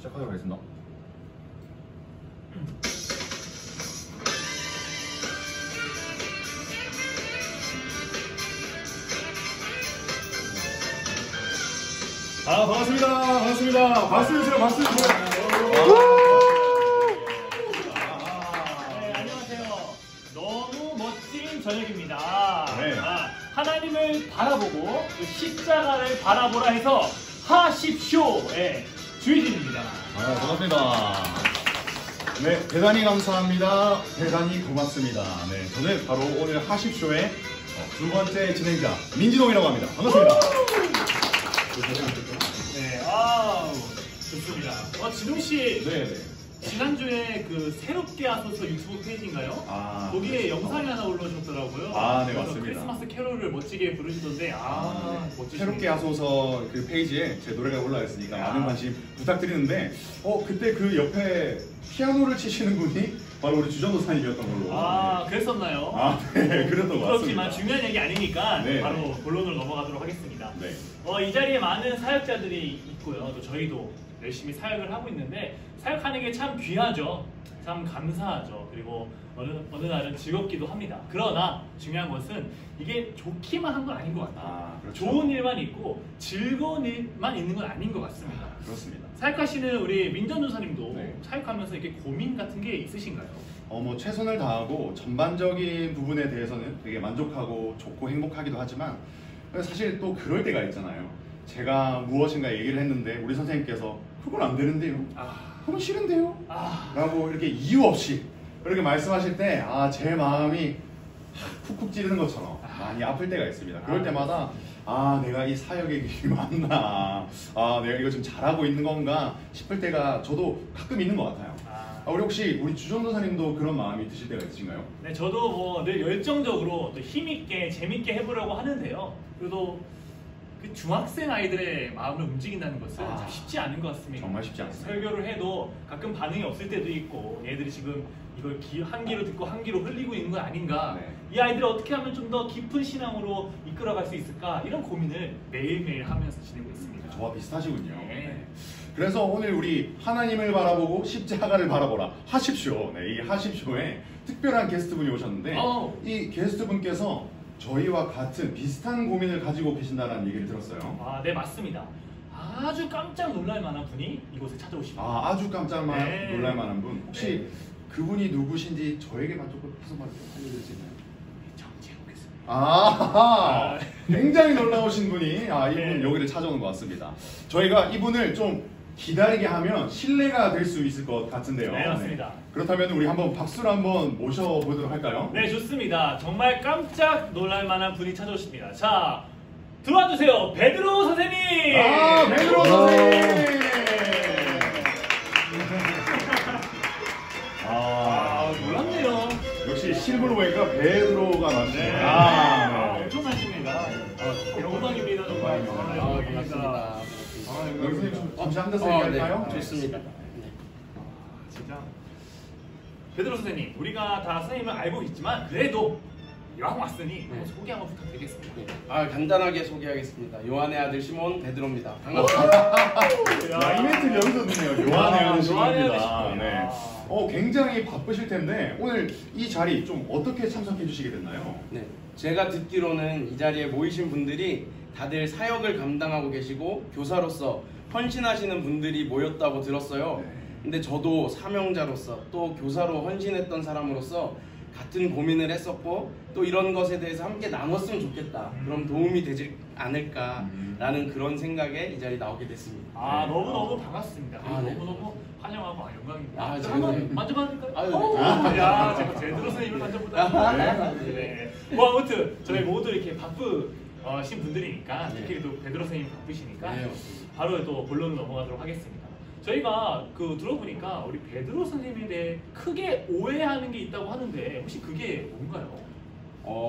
시작하도록 하겠습니다. 반갑습니다. 반갑습니다. 박수 주세요. 박수 주세요. 네, 안녕하세요. 너무 멋진 저녁입니다. 네. 하나님을 바라보고 그 십자가를 바라보라 해서 하십쇼의 주의진입니다. 반갑습니다. 네, 대단히 감사합니다. 대단히 고맙습니다. 네, 저는 바로 오늘 하십쇼의 두 번째 진행자 민진홍이라고 합니다. 반갑습니다. 네, 좋습니다. 진홍 씨, 네. 지난주에 그 새롭게 하소서 유튜브 페이지인가요? 거기에 영상이 하나 올라오셨더라고요. 네, 맞습니다. 크리스마스 캐롤을 멋지게 부르시던데, 네. 멋지시네요. 새롭게 하소서 그 페이지에 제 노래가 올라와 있으니까 많은 관심 부탁드리는데, 그때 그 옆에 피아노를 치시는 분이 바로 우리 주전도사님이었던 걸로. 그랬었나요? 네, 그랬던 것 같습니다. 그렇지만 중요한 얘기 아니니까 네, 바로 본론으로 넘어가도록 하겠습니다. 네. 이 자리에 많은 사역자들이 있고요. 또 저희도 열심히 사역을 하고 있는데 사역하는 게 참 귀하죠. 참 감사하죠. 그리고 어느 날은 즐겁기도 합니다. 그러나 중요한 것은 이게 좋기만 한 건 아닌 것 같아요. 그렇죠. 좋은 일만 있고 즐거운 일만 있는 건 아닌 것 같습니다. 그렇습니다. 사역하시는 우리 민전 전사님도 네. 사역하면서 이렇게 고민 같은 게 있으신가요? 최선을 다하고 전반적인 부분에 대해서는 되게 만족하고 좋고 행복하기도 하지만 사실 또 그럴 때가 있잖아요. 제가 무엇인가 얘기를 했는데 우리 선생님께서 그건 안 되는데요. 그건 싫은데요. 라고 이렇게 이유 없이 그렇게 말씀하실 때 제 마음이 쿡쿡 찌르는 것처럼 많이 아플 때가 있습니다. 그럴 때마다 내가 이 사역의 길이 맞나, 내가 이거 지금 잘하고 있는 건가 싶을 때가 저도 가끔 있는 것 같아요. 우리 혹시 우리 주전도사님도 그런 마음이 드실 때가 있으신가요? 네, 저도 늘 열정적으로 또 힘있게 재밌게 해보려고 하는데요. 그래도 그 중학생 아이들의 마음을 움직인다는 것은 참 쉽지 않은 것 같습니다. 정말 쉽지 않습니다. 설교를 해도 가끔 반응이 없을 때도 있고 얘들이 지금 이걸 한 귀로 듣고 한 귀로 흘리고 있는 건 아닌가. 네. 이 아이들을 어떻게 하면 좀 더 깊은 신앙으로 이끌어갈 수 있을까, 이런 고민을 매일매일 하면서 지내고 있습니다. 저와 비슷하시군요. 네. 그래서 오늘 우리 하나님을 바라보고 십자가를 바라보라 하십쇼. 네, 이 하십쇼에 특별한 게스트분이 오셨는데 이 게스트분께서 저희와 같은 비슷한 고민을 가지고 계신다는 얘기를 들었어요. 네, 맞습니다. 아주 깜짝 놀랄 만한 분이 이곳에 찾아오십니다. 아주 깜짝 네. 놀랄 만한 분. 혹시 그분이 누구신지 저에게만 조금 해석만 좀 알려줄 수 있나요? 굉장히 놀라우신 분이 이분 여기를 찾아오는 것 같습니다. 저희가 이분을 좀 기다리게 하면 신뢰가 될 수 있을 것 같은데요. 네, 맞습니다. 그렇다면 우리 한번 박수로 한번 모셔보도록 할까요? 네, 좋습니다. 정말 깜짝 놀랄 만한 분이 찾아오십니다. 자, 들어와 주세요. 베드로 선생님. 베드로 선생님. 놀랍네요. 역시 실물로니까 베드로가 맞네. 엄청나십니다. 영광입니다, 정말. 반갑습니다. 선생님 잠시 앉아서 얘기할까요? 네, 좋습니다. 진짜. 베드로 선생님, 우리가 다 선생님을 알고 있지만 그래도 이왕 왔으니 소개 한번 부탁드리겠습니다. 간단하게 소개하겠습니다. 요한의 아들 시몬 베드로입니다. 반갑습니다. 이벤트를 여기서 듣네요. 요한의 아들 시몬입니다. 네. 굉장히 바쁘실 텐데 오늘 이 자리 좀 어떻게 참석해 주시게 됐나요? 네, 제가 듣기로는 이 자리에 모이신 분들이 다들 사역을 감당하고 계시고 교사로서 헌신하시는 분들이 모였다고 들었어요. 근데 저도 사명자로서 또 교사로 헌신했던 사람으로서 같은 고민을 했었고 또 이런 것에 대해서 함께 나눴으면 좋겠다. 그럼 도움이 되지 않을까라는 그런 생각에 이 자리에 나오게 됐습니다. 너무너무 반갑습니다. 네. 너무너무 환영하고 영광입니다. 네. 한번 만져봐도 될까요? 야, 제가 베드로 선생님을 만져보다. 네. 아무튼 저희 모두 이렇게 바쁘신 분들이니까 특히 또 베드로 선생님 바쁘시니까 바로 또 본론으로 넘어가도록 하겠습니다. 저희가 들어보니까 우리 베드로 선생님에 대해 크게 오해하는 게 있다고 하는데 혹시 그게 뭔가요?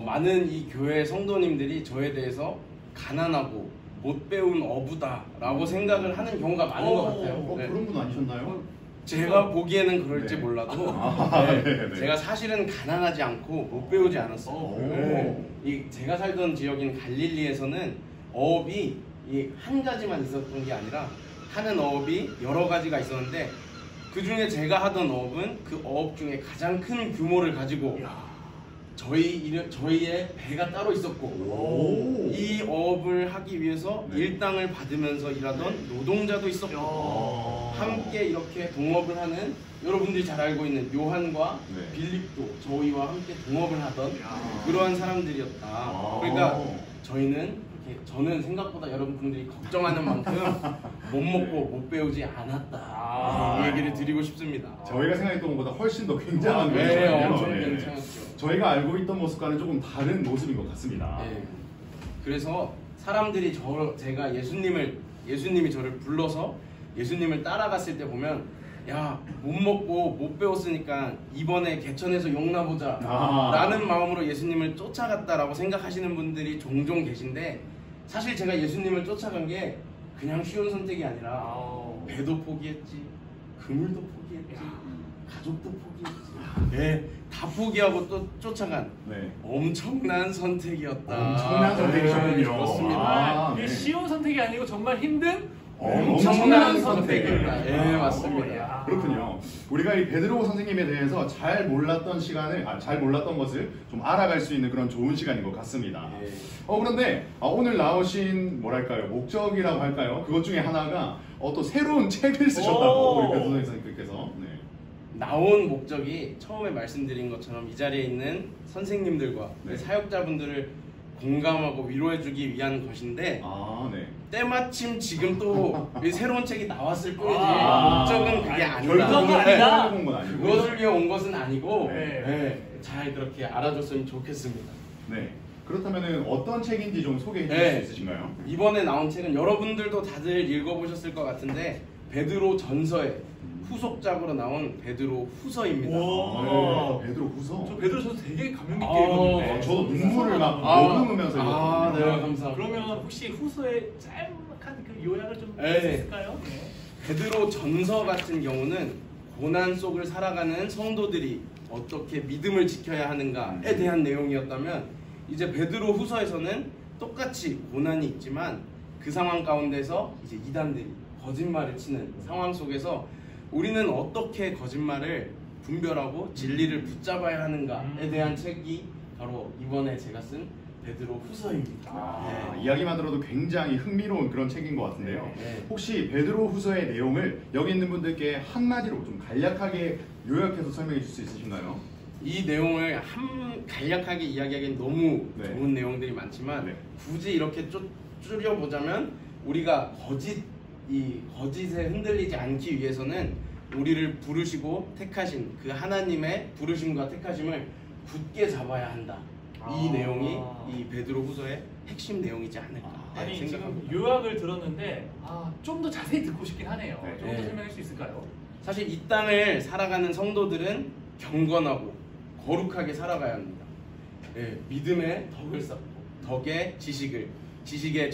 많은 이 교회 성도님들이 저에 대해서 가난하고 못 배운 어부다라고 생각을 하는 경우가 많은 것 같아요. 그런 분 아니셨나요? 제가 보기에는 그럴지 몰라도 제가 사실은 가난하지 않고 못 배우지 않았어요. 제가 살던 지역인 갈릴리에서는 어업이 한 가지만 있었던 게 아니라 하는 어업이 여러 가지가 있었는데 그 중에 제가 하던 어업은 그 어업 중에 가장 큰 규모를 가지고 저희의 배가 따로 있었고 오. 이 어업을 하기 위해서 네. 일당을 받으면서 일하던 노동자도 있었고 함께 이렇게 동업을 하는 여러분들이 잘 알고 있는 요한과 네. 빌립도 저희와 함께 동업을 하던 야. 그러한 사람들이었다. 아. 그러니까 저는 생각보다 여러분들이 걱정하는 만큼 못 먹고 못 배우지 않았다. 이 얘기를 드리고 싶습니다. 저희가 생각했던 것보다 훨씬 더 굉장한 네, 거잖아요. 엄청 네. 괜찮았죠. 저희가 알고 있던 모습과는 조금 다른 모습인 것 같습니다. 네. 그래서 사람들이 제가 예수님이 저를 불러서 예수님을 따라갔을 때 보면 야, 못 먹고 못 배웠으니까 이번에 개천에서 용나보자 라는 마음으로 예수님을 쫓아갔다라고 생각하시는 분들이 종종 계신데 사실 제가 예수님을 쫓아간 게 그냥 쉬운 선택이 아니라 배도 포기했지, 그물도 포기했지, 가족도 포기했지, 네, 다 포기하고 또 쫓아간 네. 엄청난 선택이었다. 엄청난 선택이셨군요. 네, 그렇습니다. 아, 이게 네. 쉬운 선택이 아니고 정말 힘든 엄청난 선택이었다. 네, 맞습니다. 야. 그렇군요. 우리가 이 베드로 선생님에 대해서 잘 몰랐던 것을 좀 알아갈 수 있는 그런 좋은 시간인 것 같습니다. 네. 그런데 오늘 나오신 뭐랄까요 목적이라고 할까요? 그것 중에 하나가 또 새로운 책을 쓰셨다고 우리 베드로 선생님께서. 네. 나온 목적이 처음에 말씀드린 것처럼 이 자리에 있는 선생님들과 네. 사역자분들을 공감하고 위로해주기 위한 것인데 아, 네. 때마침 지금 또 이 새로운 책이 나왔을 뿐이지 아, 목적은 그게 아니, 아니다. 결과가 아니다. 온 건 아니고. 그것을 위해 온 것은 아니고 네. 잘 그렇게 알아줬으면 좋겠습니다. 네. 그렇다면은 어떤 책인지 좀 소개해 주실 네. 수 있으신가요? 이번에 나온 책은 여러분들도 다들 읽어보셨을 것 같은데 베드로 전서의 후속작으로 나온 베드로 후서입니다. 오. 베드로 후서. 저 베드로 선수 되게 감명 깊게 아, 읽었는데 저도 눈물을 막 아, 머금으면서 아, 읽었거든요. 네, 감사합니다. 그러면 혹시 후서의 짤막한 그 요약을 좀 네. 할 수 있을까요? 네. 베드로 전서 같은 경우는 고난 속을 살아가는 성도들이 어떻게 믿음을 지켜야 하는가에 대한 내용이었다면 이제 베드로 후서에서는 똑같이 고난이 있지만 그 상황 가운데서 이제 이단들이 거짓말을 치는 상황 속에서 우리는 어떻게 거짓말을 분별하고 진리를 붙잡아야 하는가에 대한 책이 바로 이번에 제가 쓴 베드로 후서입니다. 네. 이야기만 들어도 굉장히 흥미로운 그런 책인 것 같은데요. 네. 혹시 베드로 후서의 내용을 여기 있는 분들께 한마디로 좀 간략하게 요약해서 설명해 줄 수 있으신가요? 이 내용을 간략하게 이야기하기엔 너무 네. 좋은 내용들이 많지만 네. 굳이 이렇게 줄여보자면 우리가 거짓에 흔들리지 않기 위해서는 우리를 부르시고 택하신 그 하나님의 부르심과 택하심을 굳게 잡아야 한다. 이 내용이 이 베드로 후서의 핵심 내용이지 않을까. 아니 생각합니다. 지금 요약을 들었는데 좀 더 자세히 듣고 싶긴 하네요. 네. 좀 더 네. 설명할 수 있을까요? 사실 이 땅을 살아가는 성도들은 경건하고 거룩하게 살아가야 합니다. 예, 믿음의 덕을 쌓고 덕의 지식의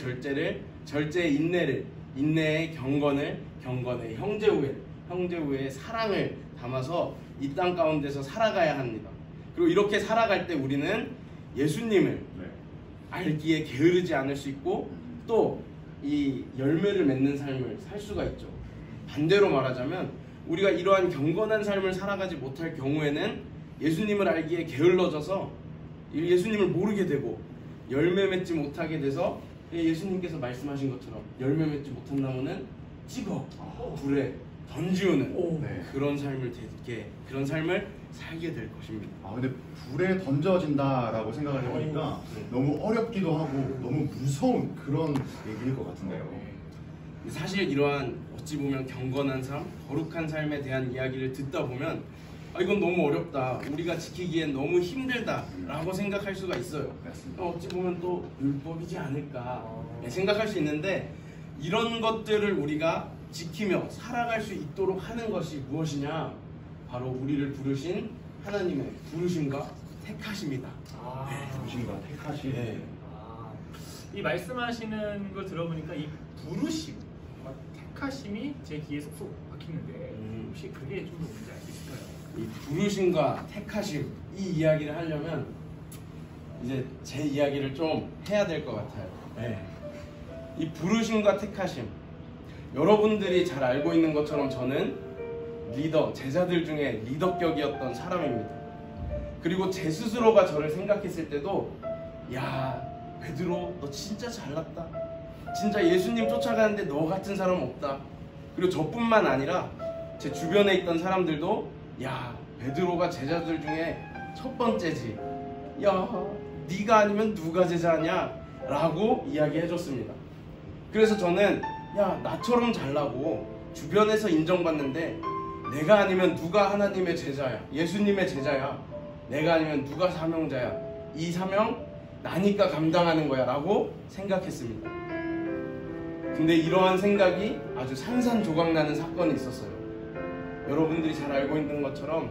절제의 인내를, 인내의 경건을, 경건의 형제우의 사랑을 담아서 이 땅 가운데서 살아가야 합니다. 그리고 이렇게 살아갈 때 우리는 예수님을 네. 알기에 게으르지 않을 수 있고 또 이 열매를 맺는 삶을 살 수가 있죠. 반대로 말하자면 우리가 이러한 경건한 삶을 살아가지 못할 경우에는 예수님을 알기에 게을러져서 예수님을 모르게 되고 열매 맺지 못하게 돼서 예수님께서 말씀하신 것처럼 열매 맺지 못한 나무는 찍어 불에 던지우는 네. 그런 삶을 살게 될 것입니다. 근데 불에 던져진다라고 생각을 해보니까 네. 너무 어렵기도 하고 너무 무서운 그런 얘기일 것 같은데요. 사실 이러한 어찌 보면 경건한 삶, 거룩한 삶에 대한 이야기를 듣다 보면 이건 너무 어렵다, 우리가 지키기엔 너무 힘들다라고 생각할 수가 있어요. 맞습니다. 어찌 보면 또 율법이지 않을까 생각할 수 있는데 이런 것들을 우리가 지키며 살아갈 수 있도록 하는 것이 무엇이냐? 바로 우리를 부르신 하나님의 부르심과 택하심이다. 부르심과 택하심. 네. 이 말씀하시는 걸 들어보니까 이 부르심, 택하심이 제 귀에 쏙쏙 박히는데 혹시 그게 좀 뭔지 알 수 있을까요? 이 부르심과 택하심 이 이야기를 하려면 이제 제 이야기를 좀 해야 될 것 같아요. 이 부르심과 택하심, 여러분들이 잘 알고 있는 것처럼 저는 리더, 제자들 중에 리더격이었던 사람입니다. 그리고 제 스스로가 저를 생각했을 때도 야, 베드로 너 진짜 잘났다. 진짜 예수님 쫓아가는데 너 같은 사람 없다. 그리고 저뿐만 아니라 제 주변에 있던 사람들도 야, 베드로가 제자들 중에 첫 번째지. 야, 네가 아니면 누가 제자냐? 라고 이야기해줬습니다. 그래서 저는 야, 나처럼 잘나고 주변에서 인정받는데 내가 아니면 누가 하나님의 제자야, 예수님의 제자야, 내가 아니면 누가 사명자야, 이 사명 나니까 감당하는 거야 라고 생각했습니다. 근데 이러한 생각이 아주 산산조각 나는 사건이 있었어요. 여러분들이 잘 알고 있는 것처럼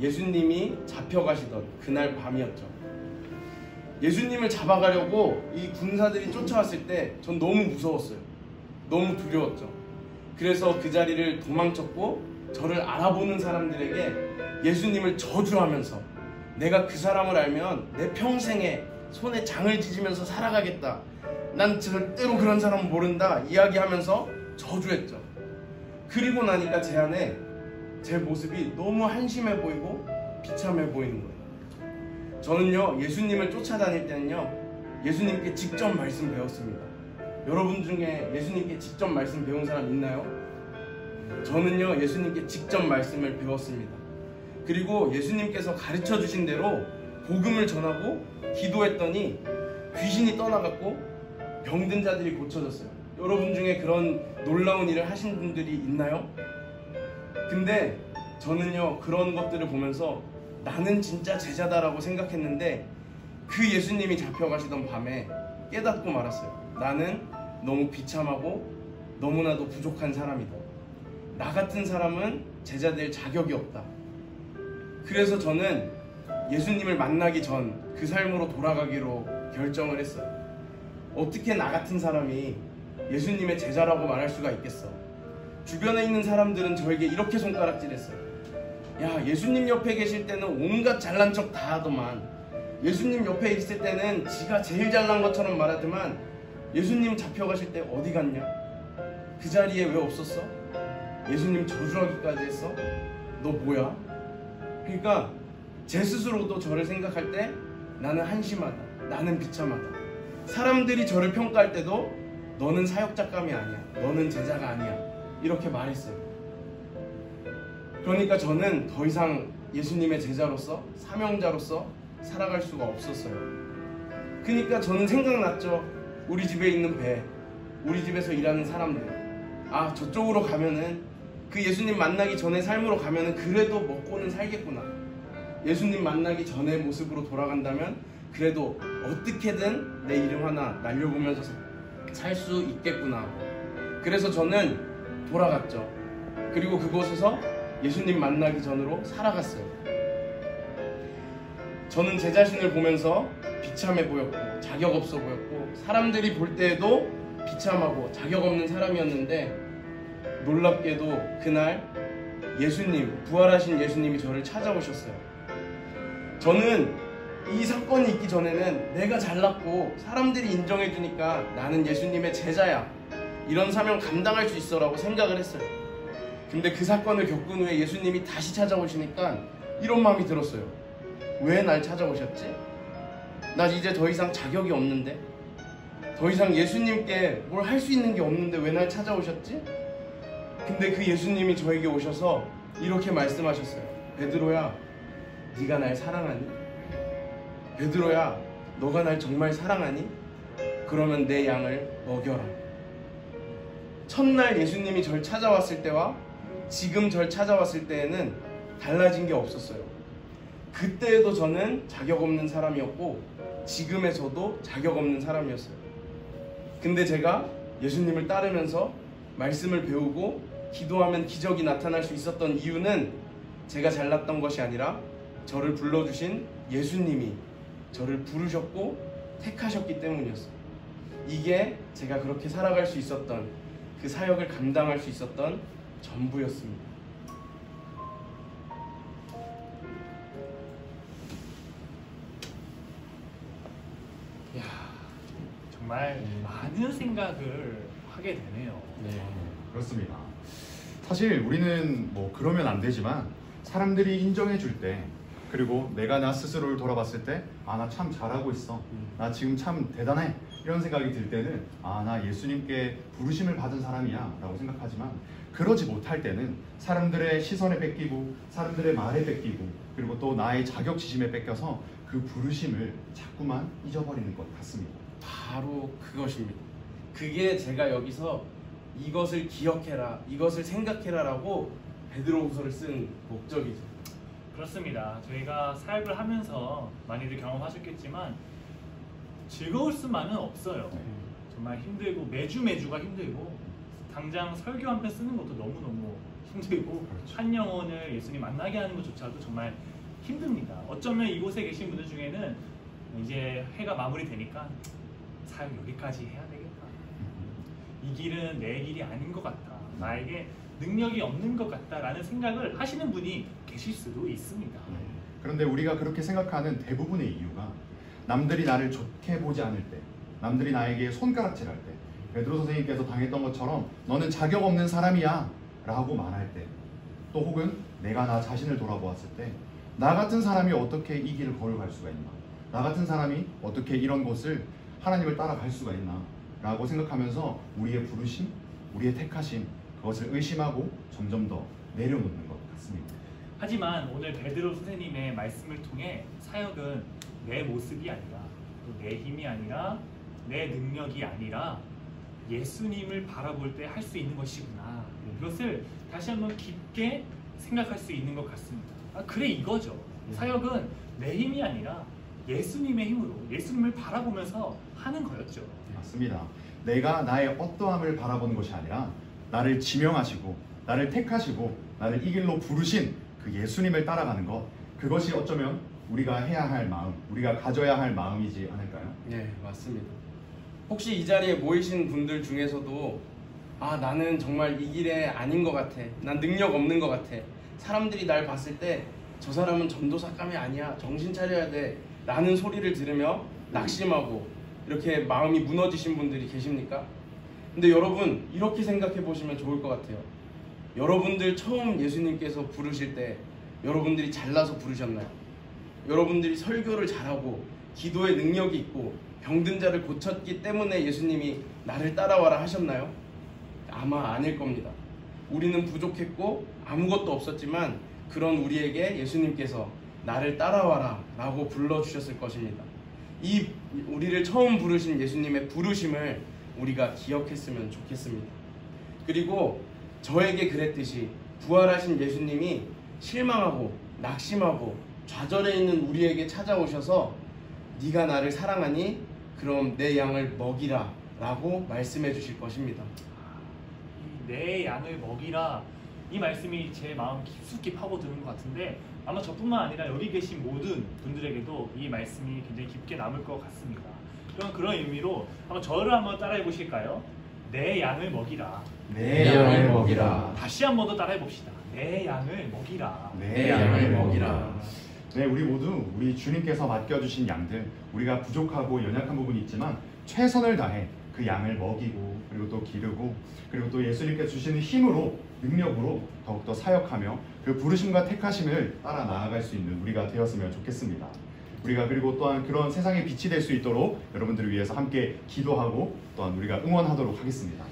예수님이 잡혀가시던 그날 밤이었죠. 예수님을 잡아가려고 이 군사들이 쫓아왔을 때 전 너무 무서웠어요. 너무 두려웠죠. 그래서 그 자리를 도망쳤고 저를 알아보는 사람들에게 예수님을 저주하면서 내가 그 사람을 알면 내 평생에 손에 장을 찢으면서 살아가겠다. 난 절대로 그런 사람 모른다. 이야기하면서 저주했죠. 그리고 나니까 제 안에 제 모습이 너무 한심해 보이고 비참해 보이는 거예요. 저는요, 예수님을 쫓아다닐 때는요, 예수님께 직접 말씀 배웠습니다. 여러분 중에 예수님께 직접 말씀 배운 사람 있나요? 저는요, 예수님께 직접 말씀을 배웠습니다. 그리고 예수님께서 가르쳐 주신 대로 복음을 전하고 기도했더니 귀신이 떠나갔고 병든 자들이 고쳐졌어요. 여러분 중에 그런 놀라운 일을 하신 분들이 있나요? 근데 저는요, 그런 것들을 보면서 나는 진짜 제자다라고 생각했는데 그 예수님이 잡혀가시던 밤에 깨닫고 말았어요. 나는 너무 비참하고 너무나도 부족한 사람이다. 나 같은 사람은 제자 될 자격이 없다. 그래서 저는 예수님을 만나기 전 그 삶으로 돌아가기로 결정을 했어요. 어떻게 나 같은 사람이 예수님의 제자라고 말할 수가 있겠어. 주변에 있는 사람들은 저에게 이렇게 손가락질했어요. 야, 예수님 옆에 계실 때는 온갖 잘난 척 다 하더만, 예수님 옆에 있을 때는 지가 제일 잘난 것처럼 말하더만, 예수님 잡혀가실 때 어디 갔냐? 그 자리에 왜 없었어? 예수님 저주하기까지 했어? 너 뭐야? 그러니까 제 스스로도 저를 생각할 때 나는 한심하다, 나는 비참하다. 사람들이 저를 평가할 때도 너는 사역작감이 아니야, 너는 제자가 아니야, 이렇게 말했어요. 그러니까 저는 더 이상 예수님의 제자로서, 사명자로서 살아갈 수가 없었어요. 그러니까 저는 생각났죠. 우리 집에 있는 배, 우리 집에서 일하는 사람들. 아, 저쪽으로 가면은, 그 예수님 만나기 전에 삶으로 가면은 그래도 먹고는 살겠구나. 예수님 만나기 전의 모습으로 돌아간다면 그래도 어떻게든 내 이름 하나 날려보면서 살 수 있겠구나. 그래서 저는 돌아갔죠. 그리고 그곳에서 예수님 만나기 전으로 살아갔어요. 저는 제 자신을 보면서 비참해 보였고 자격 없어 보였고 사람들이 볼 때에도 비참하고 자격 없는 사람이었는데, 놀랍게도 그날 예수님, 부활하신 예수님이 저를 찾아오셨어요. 저는 이 사건이 있기 전에는 내가 잘났고 사람들이 인정해주니까 나는 예수님의 제자야, 이런 사명 감당할 수 있어 라고 생각을 했어요. 근데 그 사건을 겪은 후에 예수님이 다시 찾아오시니까 이런 마음이 들었어요. 왜 날 찾아오셨지? 나 이제 더 이상 자격이 없는데, 더 이상 예수님께 뭘 할 수 있는 게 없는데 왜 날 찾아오셨지? 근데 그 예수님이 저에게 오셔서 이렇게 말씀하셨어요. 베드로야, 네가 날 사랑하니? 베드로야, 너가 날 정말 사랑하니? 그러면 내 양을 먹여라. 첫날 예수님이 절 찾아왔을 때와 지금 절 찾아왔을 때에는 달라진 게 없었어요. 그때에도 저는 자격 없는 사람이었고 지금에서도 자격 없는 사람이었어요. 근데 제가 예수님을 따르면서 말씀을 배우고 기도하면 기적이 나타날 수 있었던 이유는 제가 잘났던 것이 아니라 저를 불러주신 예수님이 저를 부르셨고 택하셨기 때문이었어요. 이게 제가 그렇게 살아갈 수 있었던, 그 사역을 감당할 수 있었던 전부였습니다. 정말 많은 생각을 하게 되네요. 네. 그렇습니다. 사실 우리는 뭐 그러면 안 되지만 사람들이 인정해 줄 때, 그리고 내가 나 스스로를 돌아봤을 때 아, 나 참 잘하고 있어, 나 지금 참 대단해, 이런 생각이 들 때는 아, 나 예수님께 부르심을 받은 사람이야 라고 생각하지만, 그러지 못할 때는 사람들의 시선에 뺏기고 사람들의 말에 뺏기고 그리고 또 나의 자격지심에 뺏겨서 그 부르심을 자꾸만 잊어버리는 것 같습니다. 바로 그것입니다. 그게 제가 여기서 이것을 기억해라, 이것을 생각해라 라고 베드로후서를 쓴 목적이죠. 그렇습니다. 저희가 사역을 하면서 많이들 경험하셨겠지만 즐거울 수만은 없어요. 정말 힘들고 매주가 힘들고 당장 설교 한 편 쓰는 것도 너무너무 힘들고 그렇죠. 한 영혼을 예수님 만나게 하는 것조차도 정말 힘듭니다. 어쩌면 이곳에 계신 분들 중에는 이제 해가 마무리되니까 사역 여기까지 해야 되겠다. 이 길은 내 길이 아닌 것 같다. 나에게 능력이 없는 것 같다라는 생각을 하시는 분이 계실 수도 있습니다. 그런데 우리가 그렇게 생각하는 대부분의 이유가 남들이 나를 좋게 보지 않을 때, 남들이 나에게 손가락질할 때, 베드로 선생님께서 당했던 것처럼 너는 자격 없는 사람이야 라고 말할 때, 또 혹은 내가 나 자신을 돌아보았을 때 나 같은 사람이 어떻게 이 길을 걸어갈 수가 있나, 나 같은 사람이 어떻게 이런 곳을 하나님을 따라갈 수가 있나 라고 생각하면서 우리의 부르심, 우리의 택하심, 그것을 의심하고 점점 더 내려놓는 것 같습니다. 하지만 오늘 베드로 선생님의 말씀을 통해 사역은 내 모습이 아니라, 내 힘이 아니라, 내 능력이 아니라 예수님을 바라볼 때 할 수 있는 것이구나, 이것을 다시 한번 깊게 생각할 수 있는 것 같습니다. 아, 그래, 이거죠. 사역은 내 힘이 아니라 예수님의 힘으로 예수님을 바라보면서 하는 거였죠. 맞습니다. 내가 나의 어떠함을 바라보는 것이 아니라 나를 지명하시고 나를 택하시고 나를 이 길로 부르신 그 예수님을 따라가는 것, 그것이 어쩌면 우리가 해야 할 마음, 우리가 가져야 할 마음이지 않을까요? 네, 맞습니다. 혹시 이 자리에 모이신 분들 중에서도 아, 나는 정말 이 길에 아닌 것 같아, 난 능력 없는 것 같아, 사람들이 날 봤을 때 저 사람은 전도사감이 아니야, 정신 차려야 돼 라는 소리를 들으며 낙심하고 이렇게 마음이 무너지신 분들이 계십니까? 근데 여러분, 이렇게 생각해 보시면 좋을 것 같아요. 여러분들 처음 예수님께서 부르실 때 여러분들이 잘나서 부르셨나요? 여러분들이 설교를 잘하고 기도에 능력이 있고 병든 자를 고쳤기 때문에 예수님이 나를 따라와라 하셨나요? 아마 아닐 겁니다. 우리는 부족했고 아무것도 없었지만 그런 우리에게 예수님께서 나를 따라와라 라고 불러주셨을 것입니다. 이 우리를 처음 부르신 예수님의 부르심을 우리가 기억했으면 좋겠습니다. 그리고 저에게 그랬듯이 부활하신 예수님이 실망하고 낙심하고 좌절해 있는 우리에게 찾아오셔서 네가 나를 사랑하니 그럼 내 양을 먹이라 라고 말씀해 주실 것입니다. 내 양을 먹이라, 이 말씀이 제 마음 깊숙이 파고드는 것 같은데 아마 저뿐만 아니라 여기 계신 모든 분들에게도 이 말씀이 굉장히 깊게 남을 것 같습니다. 그런 의미로 한번 저를 한번 따라해 보실까요? 내 양을 먹이라. 내 양을 먹이라. 다시 한번 더 따라해 봅시다. 내 양을 먹이라. 내 양을 먹이라. 네, 우리 모두 우리 주님께서 맡겨주신 양들, 우리가 부족하고 연약한 부분이 있지만 최선을 다해 그 양을 먹이고 그리고 또 기르고 그리고 또 예수님께서 주시는 힘으로, 능력으로 더욱더 사역하며 그 부르심과 택하심을 따라 나아갈 수 있는 우리가 되었으면 좋겠습니다. 우리가 그리고 또한 그런 세상의 빛이 될 수 있도록 여러분들을 위해서 함께 기도하고 또한 우리가 응원하도록 하겠습니다.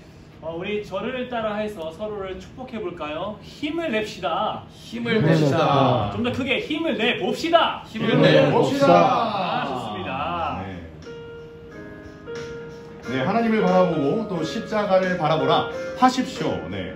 우리 저를 따라해서 서로를 축복해 볼까요? 힘을 냅시다. 힘을 냅시다. 좀 더 크게 힘을 내 봅시다. 힘을 내 봅시다. 좋습니다. 네, 하나님을 바라보고 또 십자가를 바라보라 하십시오. 네,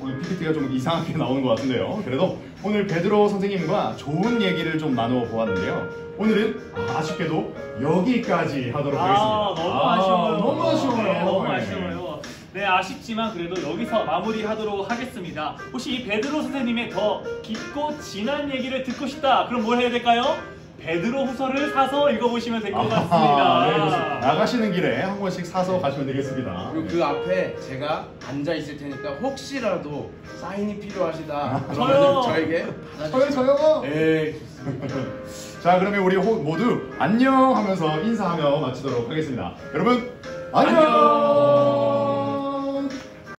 오늘 PPT가 좀 이상하게 나오는 것 같은데요. 그래도 오늘 베드로 선생님과 좋은 얘기를 좀 나누어 보았는데요. 오늘은 아쉽게도 여기까지 하도록 하겠습니다. 너무 아쉬워요. 너무 아쉬워요. 네, 너무 아쉬워요. 네, 아쉽지만 그래도 여기서 마무리하도록 하겠습니다. 혹시 이 베드로 선생님의 더 깊고 진한 얘기를 듣고 싶다, 그럼 뭘 해야 될까요? 베드로 후서를 사서 읽어보시면 될 것 같습니다. 네, 좋습니다. 나가시는 길에 한 권씩 사서 가시면 되겠습니다. 그리고 그 앞에 제가 앉아 있을 테니까 혹시라도 사인이 필요하시다 저요. 그러면 저에게 저요. 네. 자, 그러면 우리 모두 안녕 하면서 인사하며 마치도록 하겠습니다. 여러분 안녕.